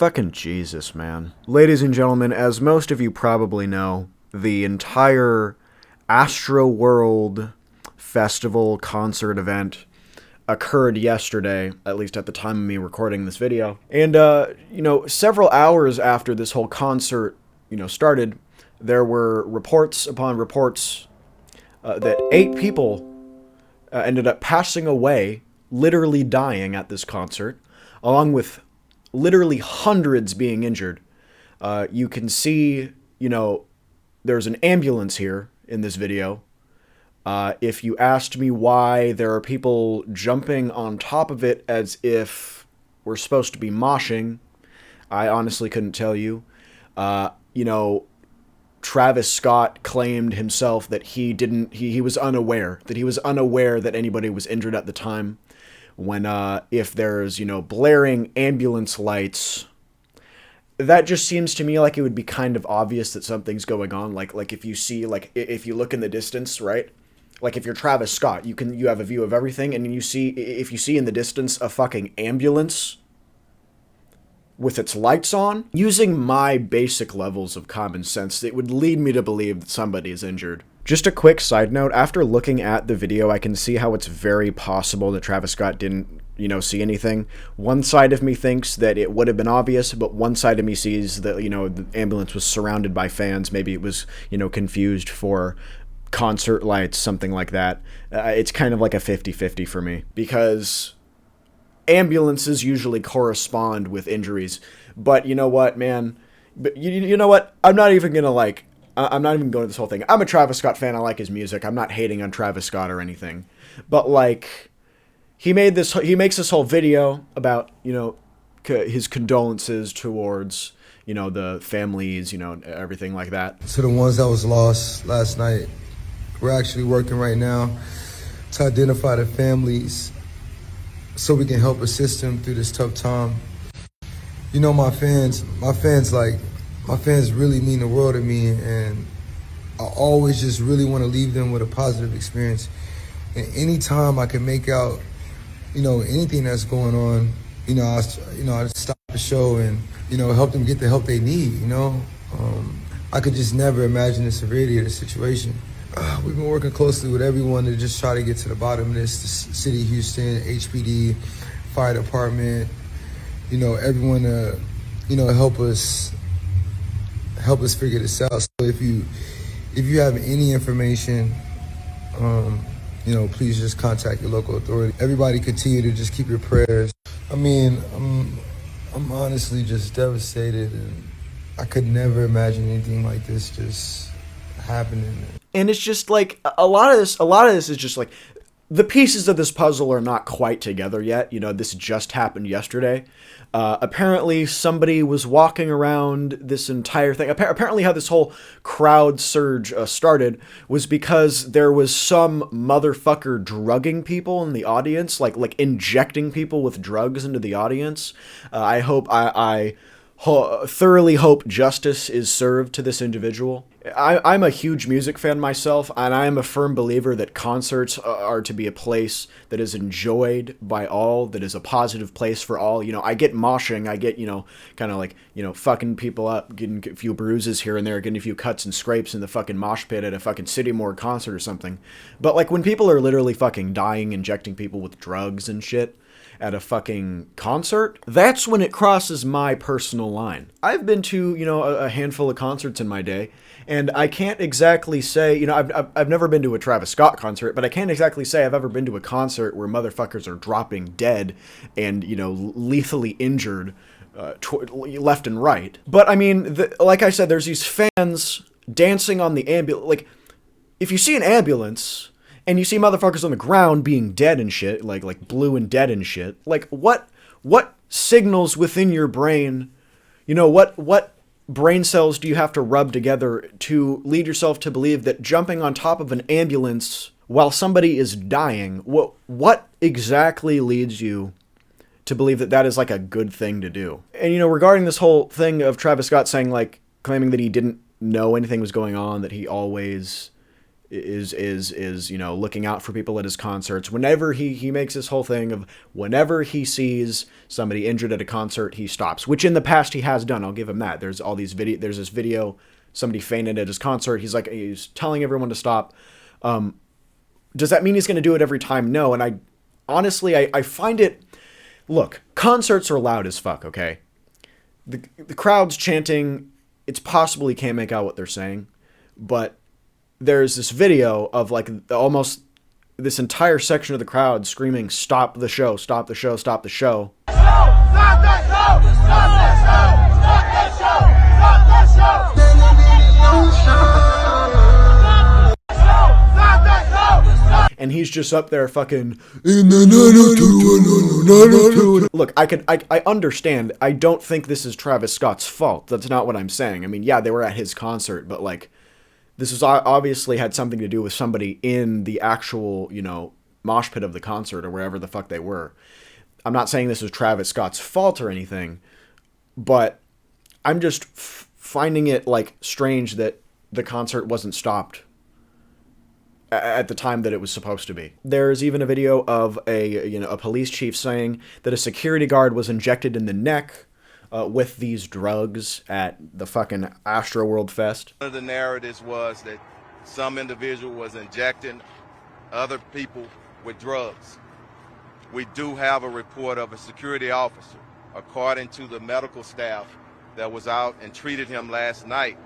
Fucking Jesus, man. Ladies and gentlemen, as most of you probably know, the entire Astroworld Festival concert event occurred yesterday, at least at the time of me recording this video. And, several hours after this whole concert, started, there were reports upon reports that 8 people ended up passing away, literally dying at this concert, along with literally hundreds being injured. You can see, there's an ambulance here in this video. If you asked me why there are people jumping on top of it as if we're supposed to be moshing, I honestly couldn't tell you. Travis Scott claimed himself that he was unaware that anybody was injured at the time. When, if there's, blaring ambulance lights, that just seems to me like it would be kind of obvious that something's going on. Like if you see, if you look in the distance, right? Like if you're Travis Scott, you have a view of everything, and if you see in the distance a fucking ambulance with its lights on, using my basic levels of common sense, it would lead me to believe that somebody is injured. Just a quick side note, after looking at the video, I can see how it's very possible that Travis Scott didn't, see anything. One side of me thinks that it would have been obvious, but one side of me sees that, the ambulance was surrounded by fans. Maybe it was, confused for concert lights, something like that. It's kind of like a 50-50 for me, because ambulances usually correspond with injuries. But you know what, man? But you know what? I'm not even going to this whole thing. I'm a Travis Scott fan. I like his music. I'm not hating on Travis Scott or anything. But, he makes this whole video about, his condolences towards, the families, everything like that. To the ones that was lost last night, we're actually working right now to identify the families so we can help assist them through this tough time. My fans really mean the world to me, and I always just really want to leave them with a positive experience. And anytime I can make out, anything that's going on, I stop the show and, help them get the help they need, I could just never imagine the severity of the situation. We've been working closely with everyone to just try to get to the bottom of this. The City of Houston, HPD, Fire Department, everyone to, help us figure this out. So if you have any information, please just contact your local authority. Everybody continue to just keep your prayers. I mean, I'm honestly just devastated, and I could never imagine anything like this just happening. And it's just a lot of this is just the pieces of this puzzle are not quite together yet. This just happened yesterday. Apparently somebody was walking around this entire thing. Apparently how this whole crowd surge started was because there was some motherfucker drugging people in the audience, like injecting people with drugs into the audience. I thoroughly hope justice is served to this individual. I'm a huge music fan myself, and I am a firm believer that concerts are to be a place that is enjoyed by all, that is a positive place for all. I get moshing, I get, kind of fucking people up, getting a few bruises here and there, getting a few cuts and scrapes in the fucking mosh pit at a fucking City Morgue concert or something. But, when people are literally fucking dying, injecting people with drugs and shit at a fucking concert, that's when it crosses my personal line. I've been to, a handful of concerts in my day, and I can't exactly say, I've never been to a Travis Scott concert, but I can't exactly say I've ever been to a concert where motherfuckers are dropping dead and, lethally injured left and right. But, I mean, like I said, there's these fans dancing on the ambulance. If you see an ambulance and you see motherfuckers on the ground being dead and shit, like blue and dead and shit, what signals within your brain, what brain cells do you have to rub together to lead yourself to believe that jumping on top of an ambulance while somebody is dying, what exactly leads you to believe that that is a good thing to do? And regarding this whole thing of Travis Scott saying claiming that he didn't know anything was going on, that he always is you know, looking out for people at his concerts. Whenever he makes this whole thing of whenever he sees somebody injured at a concert, he stops, which in the past he has done. I'll give him that. There's this video, somebody fainted at his concert. He's telling everyone to stop. Does that mean he's going to do it every time? No. And I honestly, I find it, look, concerts are loud as fuck. Okay. The crowd's chanting. It's possible he can't make out what they're saying, but there's this video of like almost this entire section of the crowd screaming, "Stop the show, stop the show, stop the show." Stop that show! Stop that show! Stop that show! Stop that show! And he's just up there fucking look, I understand. I don't think this is Travis Scott's fault. That's not what I'm saying. I mean, yeah, they were at his concert, but like, this was obviously had something to do with somebody in the actual, you know, mosh pit of the concert or wherever the fuck they were. I'm not saying this was Travis Scott's fault or anything, but I'm just finding it like strange that the concert wasn't stopped at the time that it was supposed to be. There's even a video of a police chief saying that a security guard was injected in the neck with these drugs at the fucking Astroworld Fest. One of the narratives was that some individual was injecting other people with drugs. We do have a report of a security officer, according to the medical staff that was out and treated him last night,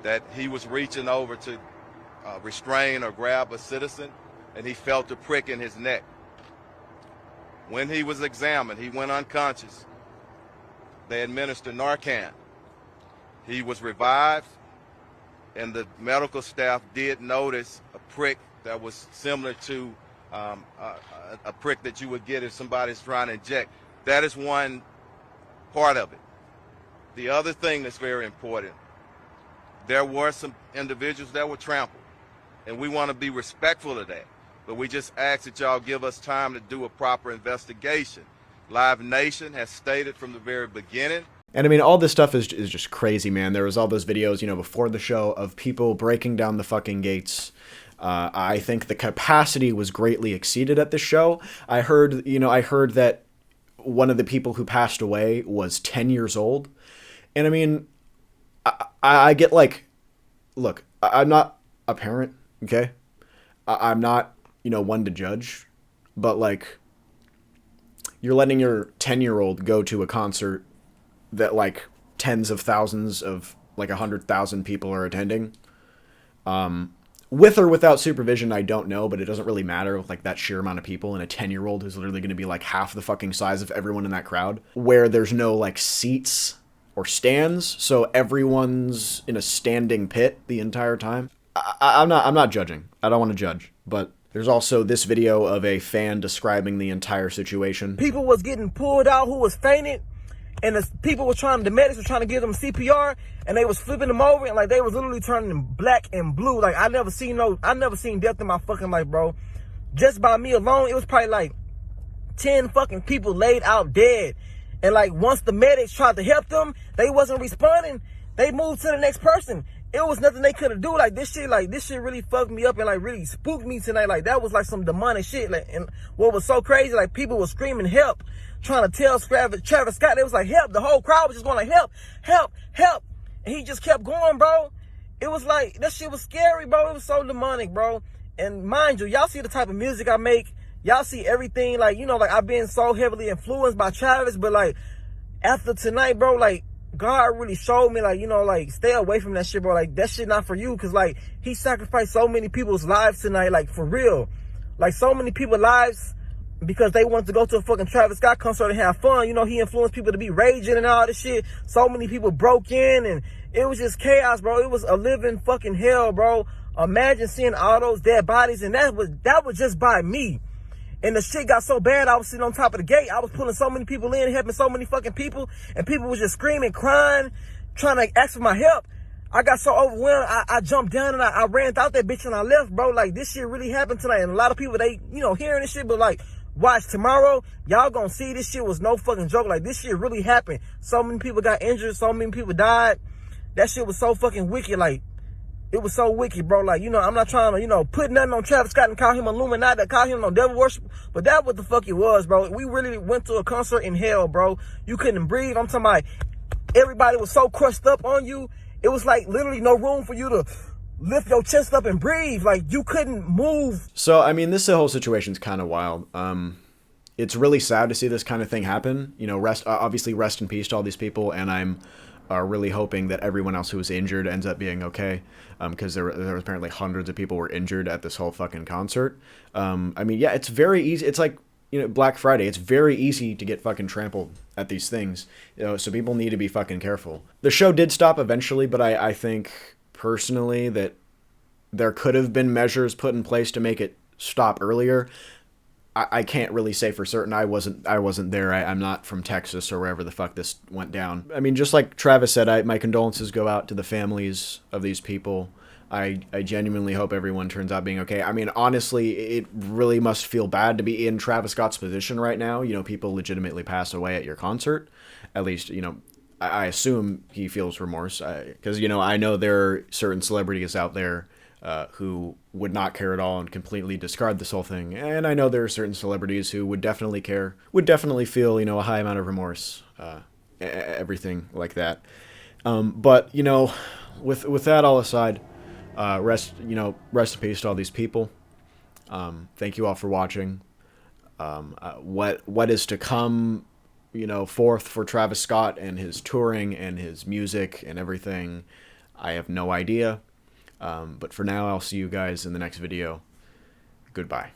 that he was reaching over to restrain or grab a citizen, and he felt a prick in his neck. When he was examined, he went unconscious. They administered Narcan. He was revived, and the medical staff did notice a prick that was similar to a prick that you would get if somebody's trying to inject. That is one part of it. The other thing that's very important, there were some individuals that were trampled, and we want to be respectful of that, but we just ask that y'all give us time to do a proper investigation. Live Nation has stated from the very beginning. And I mean, all this stuff is just crazy, man. There was all those videos, you know, before the show of people breaking down the fucking gates. I think the capacity was greatly exceeded at the show. I heard that one of the people who passed away was 10 years old. And I mean, I get like, look, I'm not a parent, okay? I'm not, you know, one to judge, but like, you're letting your 10-year-old go to a concert that like tens of thousands of like 100,000 people are attending. With or without supervision, I don't know, but it doesn't really matter with like that sheer amount of people and a 10-year-old who's literally going to be like half the fucking size of everyone in that crowd, where there's no like seats or stands, so everyone's in a standing pit the entire time. I'm not judging. I don't want to judge, but there's also this video of a fan describing the entire situation. People was getting pulled out who was fainted, and the medics were trying to give them CPR, and they was flipping them over, and like they was literally turning black and blue. Like I never seen death in my fucking life, bro. Just by me alone, it was probably like 10 fucking people laid out dead. And like once the medics tried to help them, they wasn't responding. They moved to the next person. It was nothing they could have do. Like this shit really fucked me up and like really spooked me tonight. Like that was like some demonic shit. Like, and what was so crazy, like people were screaming help, trying to tell Travis Scott. They was like help. The whole crowd was just going like help, help, help. And he just kept going, bro. It was like, that shit was scary, bro. It was so demonic, bro. And mind you, y'all see the type of music I make. Y'all see everything, like, you know, like I've been so heavily influenced by Travis, but like after tonight, bro, like God really showed me, like, you know, like stay away from that shit, bro. Like that shit not for you, cause like he sacrificed so many people's lives tonight, like for real. Like so many people's lives because they wanted to go to a fucking Travis Scott concert and have fun. You know, he influenced people to be raging and all this shit. So many people broke in and it was just chaos, bro. It was a living fucking hell, bro. Imagine seeing all those dead bodies, and that was just by me. And the shit got so bad, I was sitting on top of the gate. I was pulling so many people in, helping so many fucking people. And people was just screaming, crying, trying to ask for my help. I got so overwhelmed, I jumped down and I ran out that bitch and I left, bro. Like, this shit really happened tonight. And a lot of people, they, you know, hearing this shit, but like, watch tomorrow, y'all gonna see this shit was no fucking joke. Like, this shit really happened. So many people got injured. So many people died. That shit was so fucking wicked. Like, It was so wicked, bro. Like, you know, I'm not trying to, you know, put nothing on Travis Scott and call him Illuminati, call him no devil worship, but that what the fuck it was, bro. We really went to a concert in hell, bro. You couldn't breathe. I'm talking about everybody was so crushed up on you. It was like literally no room for you to lift your chest up and breathe. Like, you couldn't move. So, I mean, this whole situation's kind of wild. It's really sad to see this kind of thing happen. You know, obviously rest in peace to all these people, and I'm really hoping that everyone else who was injured ends up being okay, because there was apparently hundreds of people were injured at this whole fucking concert. I mean, yeah, it's very easy. It's like, you know, Black Friday. It's very easy to get fucking trampled at these things. You know, so people need to be fucking careful. The show did stop eventually, but I think personally that there could have been measures put in place to make it stop earlier. I can't really say for certain. I wasn't there. I'm not from Texas or wherever the fuck this went down. I mean, just like Travis said, my condolences go out to the families of these people. I genuinely hope everyone turns out being okay. I mean, honestly, it really must feel bad to be in Travis Scott's position right now. You know, people legitimately pass away at your concert. At least, you know, I assume he feels remorse. Because, you know, I know there are certain celebrities out there who would not care at all and completely discard this whole thing. And I know there are certain celebrities who would definitely care, would definitely feel, you know, a high amount of remorse, everything like that. But, you know, with that all aside, rest in peace to all these people. Thank you all for watching. What is to come, you know, forth for Travis Scott and his touring and his music and everything, I have no idea. But for now, I'll see you guys in the next video. Goodbye.